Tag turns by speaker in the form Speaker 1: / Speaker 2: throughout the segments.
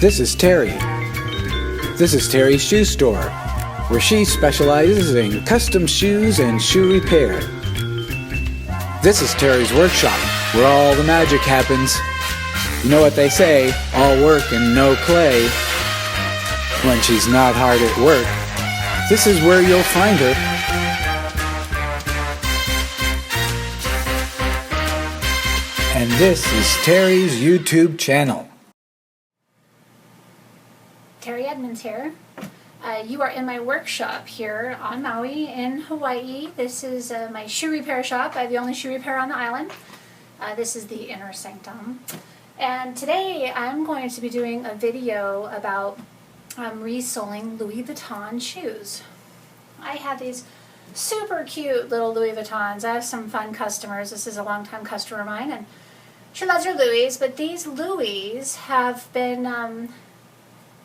Speaker 1: This is Teri. This is Teri's Shoe Store, where she specializes in custom shoes and shoe repair. This is Teri's workshop, where all the magic happens. You know what they say, all work and no play. When she's not hard at work, this is where you'll find her. And this is Teri's YouTube channel.
Speaker 2: Teri Edmonds here. You are in my workshop here on Maui in Hawaii. This is my shoe repair shop. I have the only shoe repair on the island. This is the inner sanctum. And today I'm going to be doing a video about resoling Louis Vuitton shoes. I have these super cute little Louis Vuittons. I have some fun customers. This is a longtime customer of mine, and she loves her Louis, but these Louis have been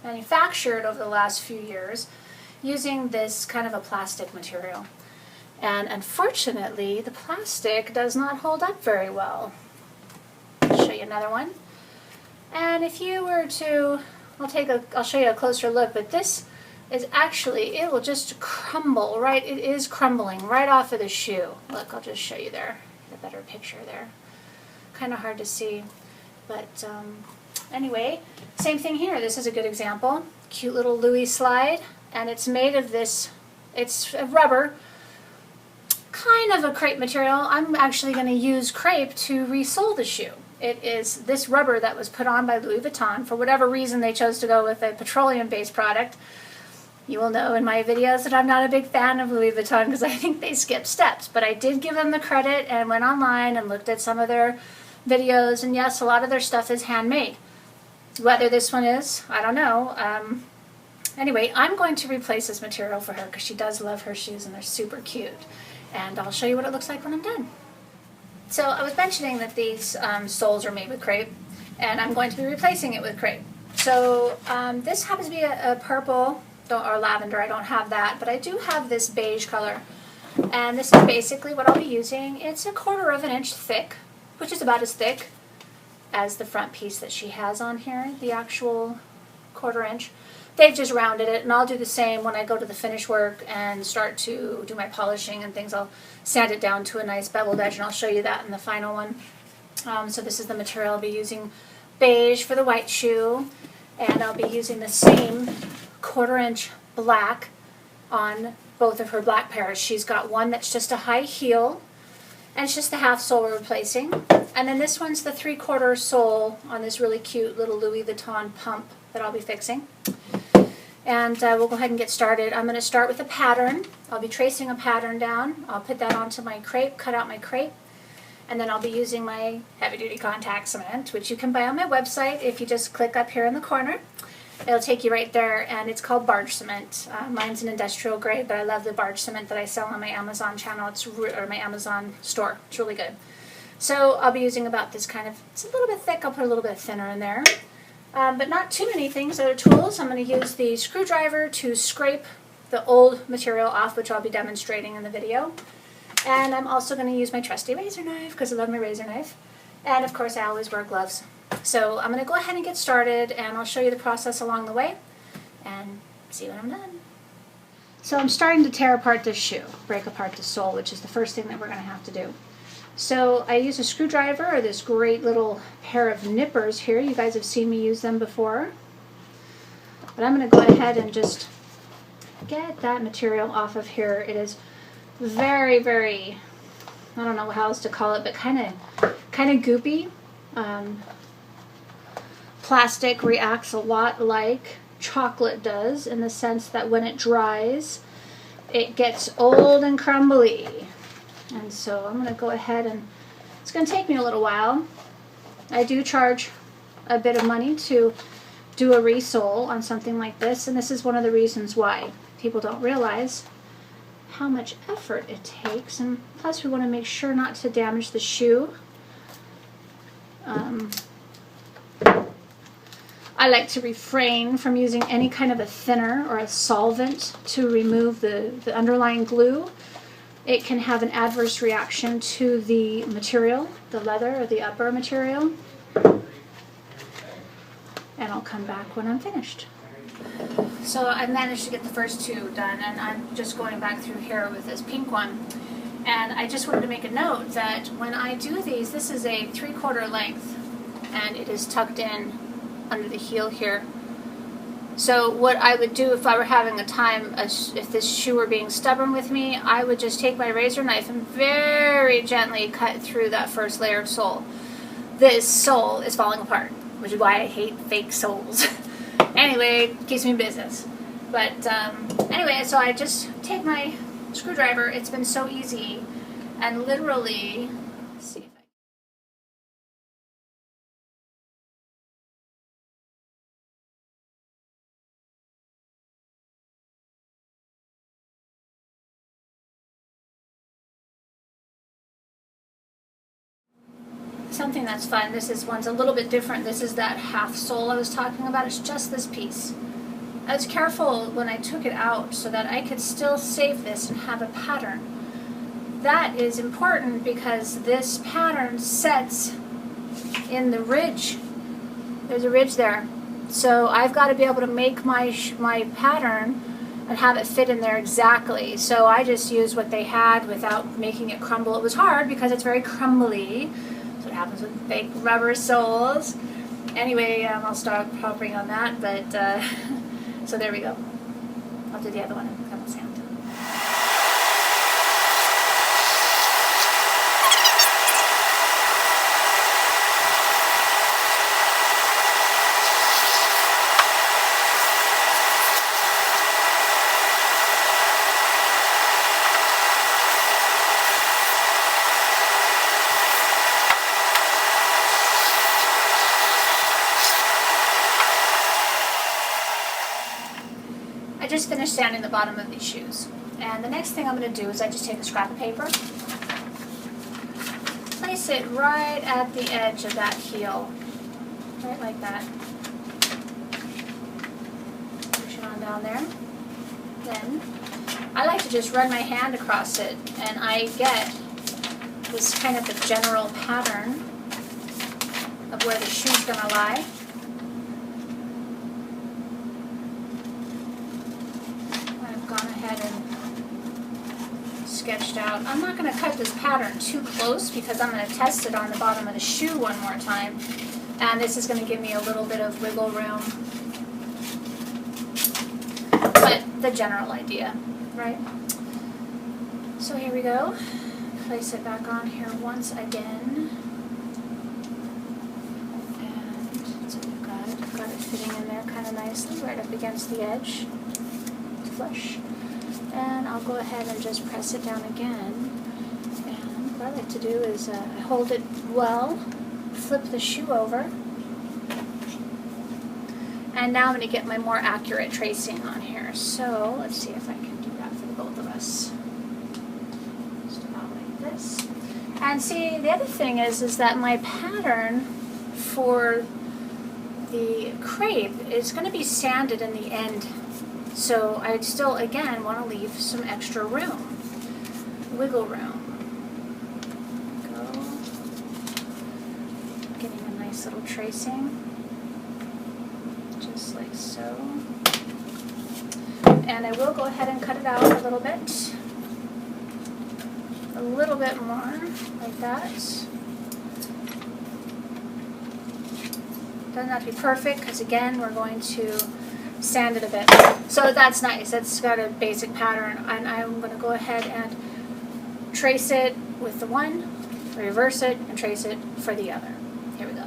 Speaker 2: manufactured over the last few years using this kind of a plastic material. And unfortunately, the plastic does not hold up very well. I'll show you another one. And if you were to, I'll show you a closer look, but this is actually, it will just crumble, right? It is crumbling right off of the shoe. Look, I'll just show you there, a better picture there. Kind of hard to see, but anyway, same thing here. This is a good example. Cute little Louis slide, and it's made of this, it's a rubber, kind of a crepe material. I'm actually going to use crepe to resole the shoe. It is this rubber that was put on by Louis Vuitton. For whatever reason they chose to go with a petroleum-based product. You will know in my videos that I'm not a big fan of Louis Vuitton because I think they skip steps. But I did give them the credit and went online and looked at some of their videos. And yes, a lot of their stuff is handmade. Whether this one is, I don't know. Anyway, I'm going to replace this material for her because she does love her shoes and they're super cute. And I'll show you what it looks like when I'm done. So I was mentioning that these soles are made with crepe, and I'm going to be replacing it with crepe. So this happens to be a purple or lavender. I don't have that, but I do have this beige color. And this is basically what I'll be using. It's 1/4 of an inch thick, which is about as thick as the front piece that she has on here, the actual 1/4 inch. They've just rounded it, and I'll do the same when I go to the finish work and start to do my polishing and things. I'll sand it down to a nice beveled edge, and I'll show you that in the final one. So this is the material I'll be using, beige for the white shoe, and I'll be using the same 1/4 inch black on both of her black pairs. She's got one that's just a high heel, and it's just the half sole we're replacing. And then this one's the 3/4 sole on this really cute little Louis Vuitton pump that I'll be fixing. And we'll go ahead and get started. I'm going to start with a pattern. I'll be tracing a pattern down. I'll put that onto my crepe, cut out my crepe, and then I'll be using my heavy-duty contact cement, which you can buy on my website if you just click up here in the corner. It'll take you right there, and it's called barge cement. Mine's an industrial grade, but I love the barge cement that I sell on my Amazon channel, or my Amazon store. It's really good. So I'll be using about this kind of, it's a little bit thick. I'll put a little bit thinner in there. But not too many things, other tools. I'm going to use the screwdriver to scrape the old material off, which I'll be demonstrating in the video. And I'm also going to use my trusty razor knife, because I love my razor knife. And of course I always wear gloves. So I'm going to go ahead and get started, and I'll show you the process along the way, and see when I'm done. So I'm starting to tear apart this shoe, break apart the sole, which is the first thing that we're going to have to do. So I use a screwdriver, or this great little pair of nippers here. You guys have seen me use them before. But I'm going to go ahead and just get that material off of here. It is very, very, I don't know how else to call it, but kind of goopy. Plastic reacts a lot like chocolate does, in the sense that when it dries, it gets old and crumbly. And so I'm going to go ahead, and it's going to take me a little while. I do charge a bit of money to do a resole on something like this, and this is one of the reasons why people don't realize how much effort it takes, and plus we want to make sure not to damage the shoe. I like to refrain from using any kind of a thinner or a solvent to remove the underlying glue. It can have an adverse reaction to the material, the leather or the upper material. and I'll come back when I'm finished. So I managed to get the first two done, and I'm just going back through here with this pink one. And I just wanted to make a note that when I do these, this is a 3/4 length, and it is tucked in under the heel here. So what I would do if I were having a time, if this shoe were being stubborn with me, I would just take my razor knife and very gently cut through that first layer of sole. This sole is falling apart, which is why I hate fake soles. Anyway, it keeps me in business. But anyway, so I just take my screwdriver. It's been so easy, and literally, let's see if I... Something that's fun. This one's a little bit different. This is that half sole I was talking about. It's just this piece. I was careful when I took it out so that I could still save this and have a pattern. That is important because this pattern sets in the ridge. There's a ridge there. So I've got to be able to make my pattern and have it fit in there exactly. So I just used what they had without making it crumble. It was hard because it's very crumbly. That's what happens with fake rubber soles. Anyway, I'll stop hovering on that, but so there we go. I'll do the other one and come with sound. I just finished sanding the bottom of these shoes. And the next thing I'm going to do is I just take a scrap of paper, place it right at the edge of that heel, right like that. Push it on down there. Then I like to just run my hand across it, and I get this kind of a general pattern of where the shoe's going to lie. Sketched out. I'm not going to cut this pattern too close because I'm going to test it on the bottom of the shoe one more time, and this is going to give me a little bit of wiggle room, but the general idea, right? So here we go. Place it back on here once again, and so we've got it fitting in there kind of nicely right up against the edge, flush. And I'll go ahead and just press it down again. And what I like to do is I hold it well, flip the shoe over, and now I'm going to get my more accurate tracing on here. So let's see if I can do that for the both of us. Just about like this. And see, the other thing is that my pattern for the crepe is going to be sanded in the end. So I still, again, want to leave some extra room, wiggle room. Go. Getting a nice little tracing, just like so. And I will go ahead and cut it out a little bit more, like that. Doesn't have to be perfect, because again, we're going to sand it a bit. So that's nice. It's got a basic pattern, and I'm going to go ahead and trace it with the one, reverse it, and trace it for the other. Here we go.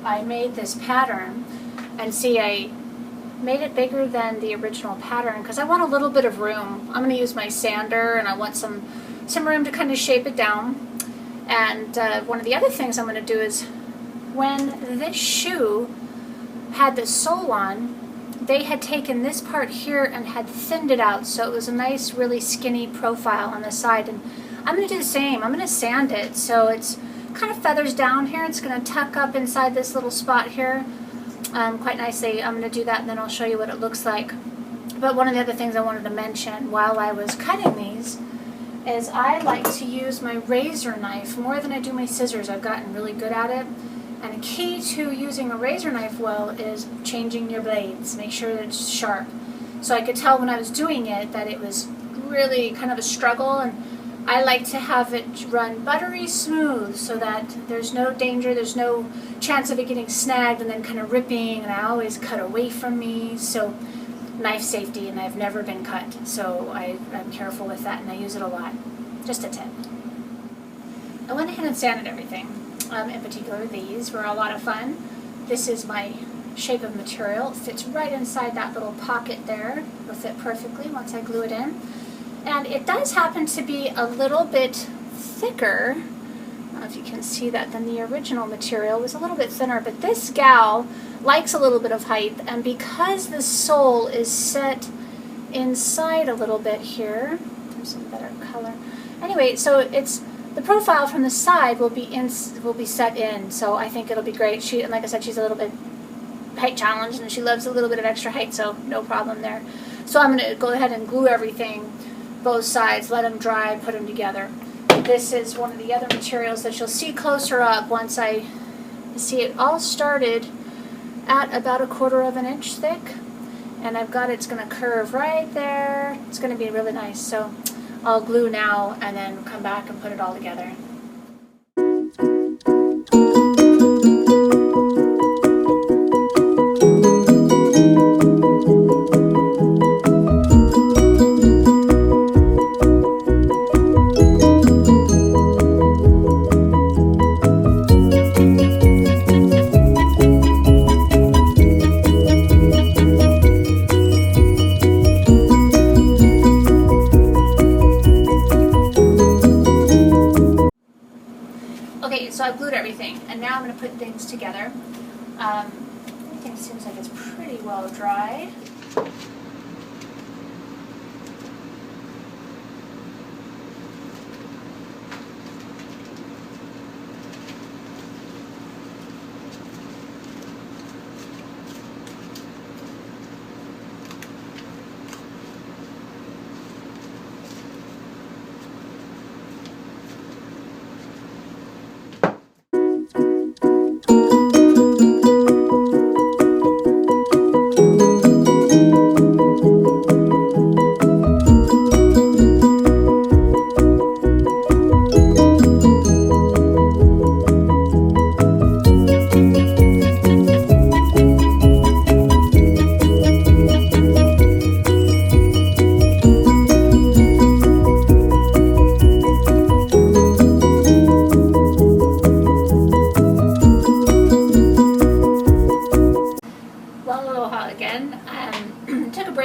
Speaker 2: I made this pattern, and see, I made it bigger than the original pattern because I want a little bit of room. I'm going to use my sander, and I want some room to kind of shape it down. And one of the other things I'm going to do is, when this shoe had the sole on, they had taken this part here and had thinned it out, so it was a nice, really skinny profile on the side. And I'm going to do the same. I'm going to sand it so it's kind of feathers down here. It's going to tuck up inside this little spot here quite nicely. I'm going to do that, and then I'll show you what it looks like. But one of the other things I wanted to mention while I was cutting these is I like to use my razor knife more than I do my scissors. I've gotten really good at it. And a key to using a razor knife well is changing your blades. Make sure that it's sharp. So I could tell when I was doing it that it was really kind of a struggle, and I like to have it run buttery smooth so that there's no danger, there's no chance of it getting snagged and then kind of ripping, and I always cut away from me. So knife safety, and I've never been cut, so I'm careful with that, and I use it a lot. Just a tip. I went ahead and sanded everything. In particular, these were a lot of fun. This is my shape of material. It fits right inside that little pocket there. It'll fit perfectly once I glue it in. And it does happen to be a little bit thicker, I don't know if you can see that, than the original material. It was a little bit thinner, but this gal likes a little bit of height, and because the sole is set inside a little bit here, there's some better color. Anyway, so it's the profile from the side will be set in, so I think it'll be great. She, and like I said, she's a little bit height challenged, and she loves a little bit of extra height, so no problem there. So I'm going to go ahead and glue everything, both sides, let them dry, put them together. This is one of the other materials that you'll see closer up once I see it all started at about 1/4 inch thick, and I've got it's going to curve right there. It's going to be really nice. So I'll glue now and then come back and put it all together. So I've glued everything, and now I'm going to put things together. Everything seems like it's pretty well dried.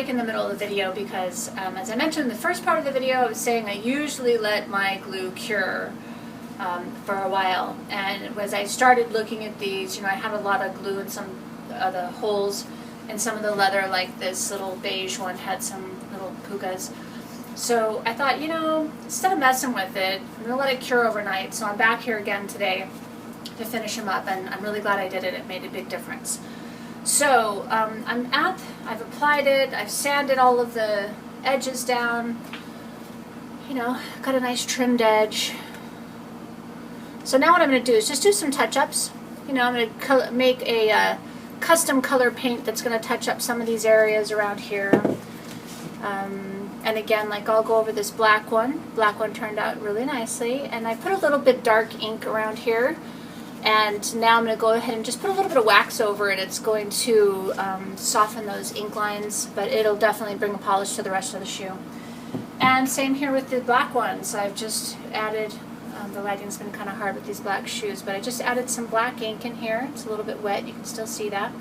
Speaker 2: In the middle of the video because as I mentioned in the first part of the video, I was saying I usually let my glue cure for a while, and as I started looking at these, I had a lot of glue in some of the holes in some of the leather, like this little beige one had some little pukas. So I thought, instead of messing with it, I'm gonna let it cure overnight. So I'm back here again today to finish them up, and I'm really glad I did it. It made a big difference. So I've applied it, I've sanded all of the edges down, got a nice trimmed edge. So now what I'm going to do is just do some touch-ups. I'm going to make a custom color paint that's going to touch up some of these areas around here. And again, I'll go over this black one. Black one turned out really nicely, and I put a little bit dark ink around here. And now I'm going to go ahead and just put a little bit of wax over it. It's going to soften those ink lines, but it'll definitely bring a polish to the rest of the shoe. And same here with the black ones. I've just added The lighting's been kind of hard with these black shoes, but I just added some black ink in here. It's a little bit wet, you can still see that.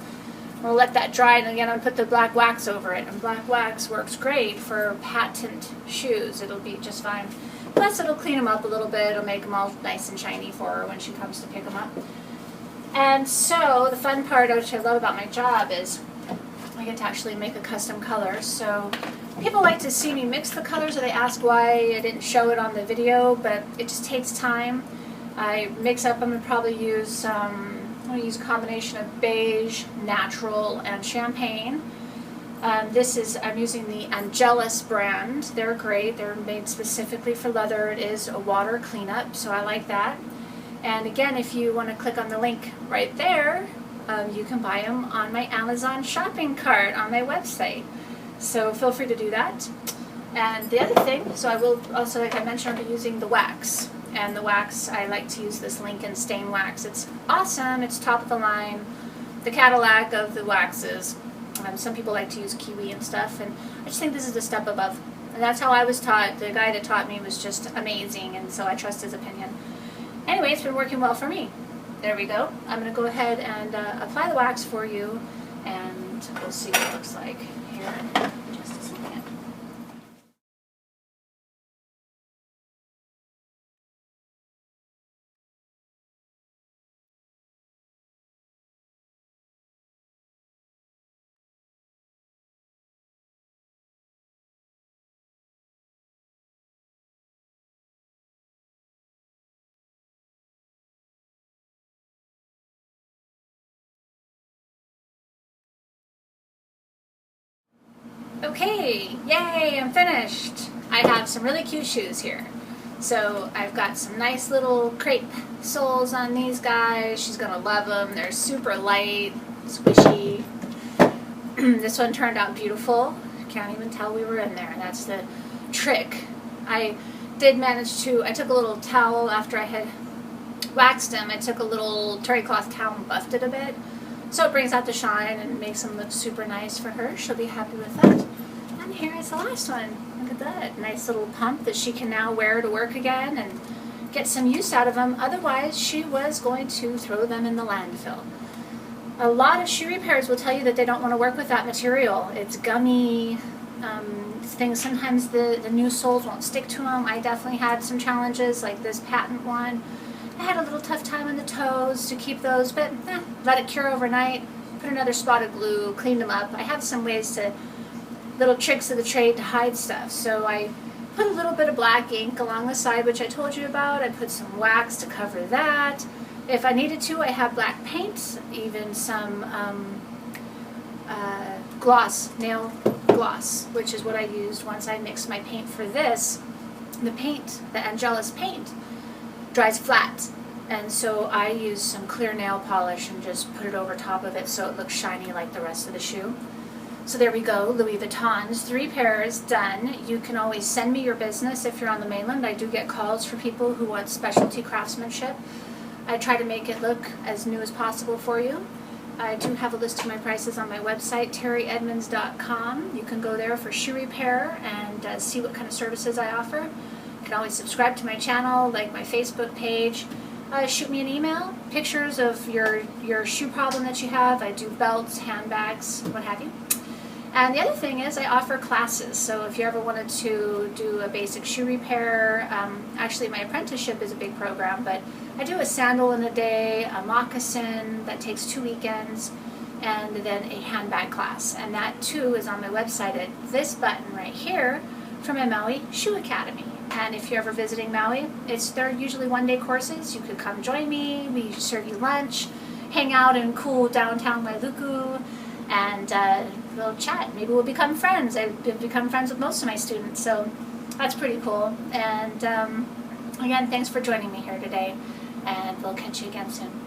Speaker 2: We'll let that dry, and again I'll put the black wax over it. And black wax works great for patent shoes. It'll be just fine. Plus it'll clean them up a little bit. It'll make them all nice and shiny for her when she comes to pick them up. And so the fun part, which I love about my job, is I get to actually make a custom color. So people like to see me mix the colors, or they ask why I didn't show it on the video, but it just takes time. I mix up, I'm going to probably use, I'm going to use a combination of beige, natural, and champagne. I'm using the Angelus brand. They're great. They're made specifically for leather. It is a water cleanup, so I like that. And again, if you want to click on the link right there, you can buy them on my Amazon shopping cart on my website. So feel free to do that. And the other thing, so I will also, like I mentioned, I'll be using the wax. And the wax, I like to use this Lincoln stain wax. It's awesome. It's top of the line, the Cadillac of the waxes. Some people like to use kiwi and stuff, and I just think this is a step above. And that's how I was taught. The guy that taught me was just amazing, and so I trust his opinion. Anyway, it's been working well for me. There we go. I'm going to go ahead and apply the wax for you, and we'll see what it looks like here in just a second. Okay, yay, I'm finished. I have some really cute shoes here. So I've got some nice little crepe soles on these guys. She's gonna love them. They're super light, squishy. This one turned out beautiful. Can't even tell we were in there. That's the trick. I did manage to, I took a little towel after I had waxed them. I took a little terry cloth towel and buffed it a bit. So it brings out the shine and makes them look super nice for her. She'll be happy with that. And here is the last one. Look at that. Nice little pump that she can now wear to work again and get some use out of them. Otherwise, she was going to throw them in the landfill. A lot of shoe repairs will tell you that they don't want to work with that material. It's gummy things. Sometimes the new soles won't stick to them. I definitely had some challenges like this patent one. I had a little tough time on the toes to keep those, but let it cure overnight, put another spot of glue, cleaned them up. I have some ways to, little tricks of the trade to hide stuff. So I put a little bit of black ink along the side, which I told you about. I put some wax to cover that. If I needed to, I have black paint, even some gloss, nail gloss, which is what I used once I mixed my paint for this. The paint, the Angelus paint, dries flat, and so I use some clear nail polish and just put it over top of it so it looks shiny like the rest of the shoe. So there we go, Louis Vuittons, 3 pairs done. You can always send me your business if you're on the mainland. I do get calls for people who want specialty craftsmanship. I try to make it look as new as possible for you. I do have a list of my prices on my website, teriedmonds.com. You can go there for shoe repair and see what kind of services I offer. You can always subscribe to my channel, like my Facebook page. Shoot me an email, pictures of your shoe problem that you have. I do belts, handbags, what have you. And the other thing is I offer classes. So if you ever wanted to do a basic shoe repair, actually my apprenticeship is a big program, but I do a sandal in a day, a moccasin that takes 2 weekends, and then a handbag class. And that too is on my website at this button right here from my Maui Shoe Academy. And if you're ever visiting Maui, they're usually one-day courses. You could come join me. We serve you lunch, hang out in cool downtown Wailuku, and we'll chat. Maybe we'll become friends. I've become friends with most of my students, so that's pretty cool. And again, thanks for joining me here today, and we'll catch you again soon.